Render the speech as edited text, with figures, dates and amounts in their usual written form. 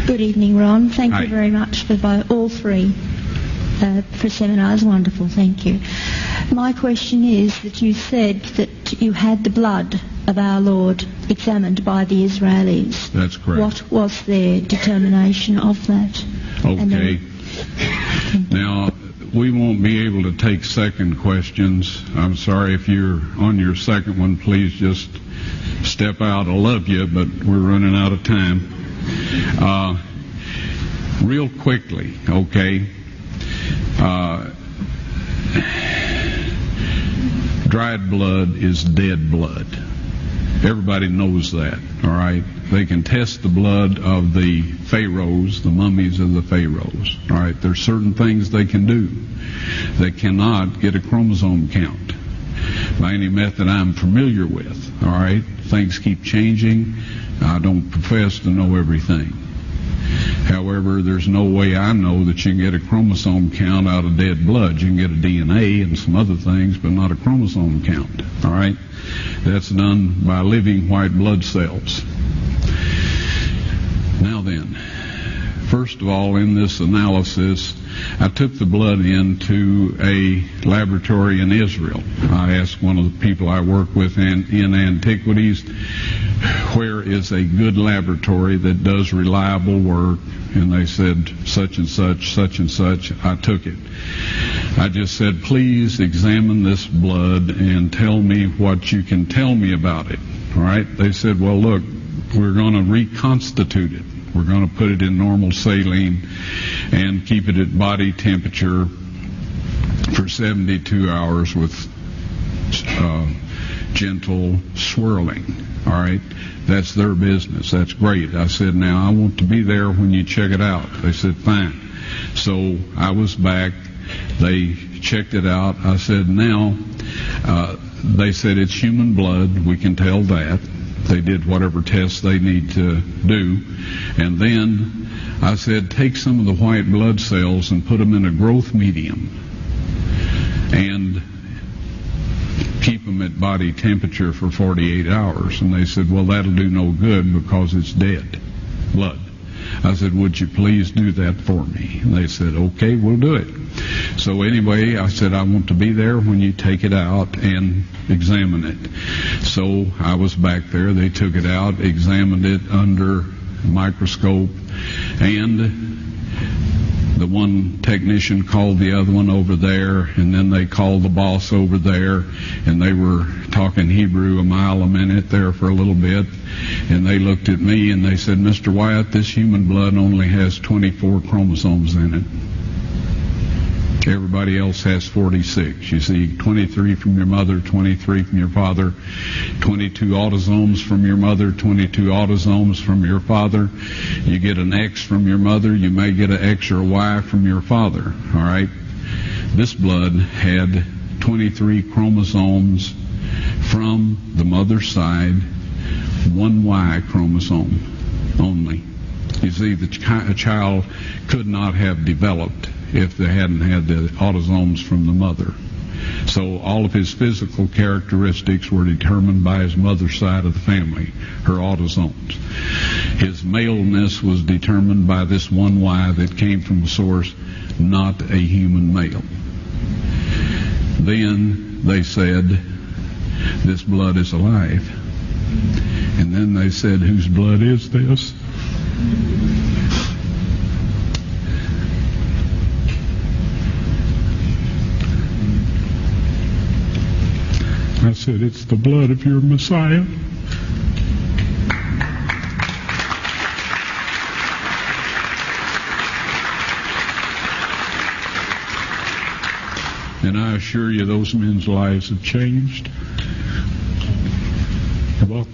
Good evening, Ron. Thank Hi. you very much for all three for seminars. Wonderful, thank you. My question is that you said that you had the blood of our Lord examined by the Israelis. That's correct. What was their determination of that? Okay. Now, we won't be able to take second questions. I'm sorry if you're on your second one. Please just step out. I love you, but we're running out of time. Real quickly, okay. Dried blood is dead blood. Everybody knows that, all right? They can test the blood of the pharaohs, the mummies of the pharaohs, all right? There's certain things they can do. They cannot get a chromosome count by any method I'm familiar with, all right? Things keep changing. I don't profess to know everything. However, there's no way I know that you can get a chromosome count out of dead blood. You can get a DNA and some other things, but not a chromosome count, all right? That's done by living white blood cells. Now then, first of all, in this analysis, I took the blood into a laboratory in Israel. I asked one of the people I work with in antiquities, where is a good laboratory that does reliable work? And they said, such and such, such and such. I took it. I just said, please examine this blood and tell me what you can tell me about it. All right? They said, well, look, we're going to reconstitute it. We're going to put it in normal saline and keep it at body temperature for 72 hours with gentle swirling. All right? That's their business. That's great. I said, now I want to be there when you check it out. They said, fine. So I was back. They checked it out. I said, now, they said it's human blood. We can tell that. They did whatever tests they need to do. And then I said, take some of the white blood cells and put them in a growth medium and keep them at body temperature for 48 hours. And they said, well, that'll do no good because it's dead blood. I said, would you please do that for me? And they said, okay, we'll do it. So anyway, I said, I want to be there when you take it out and examine it. So I was back there. They took it out, examined it under a microscope, and the one technician called the other one over there, and then they called the boss over there, and they were talking Hebrew a mile a minute there for a little bit, and they looked at me and they said, Mr. Wyatt, this human blood only has 24 chromosomes in it. Everybody else has 46. You see, 23 from your mother, 23 from your father, 22 autosomes from your mother, 22 autosomes from your father. You get an X from your mother, you may get an X or a Y from your father, all right? This blood had 23 chromosomes from the mother's side, one Y chromosome only. You see, a child could not have developed if they hadn't had the autosomes from the mother. So all of his physical characteristics were determined by his mother's side of the family, her autosomes. His maleness was determined by this one Y that came from a source, not a human male. Then they said, this blood is alive. And then they said, whose blood is this? I said, it's the blood of your Messiah. And I assure you those men's lives have changed. About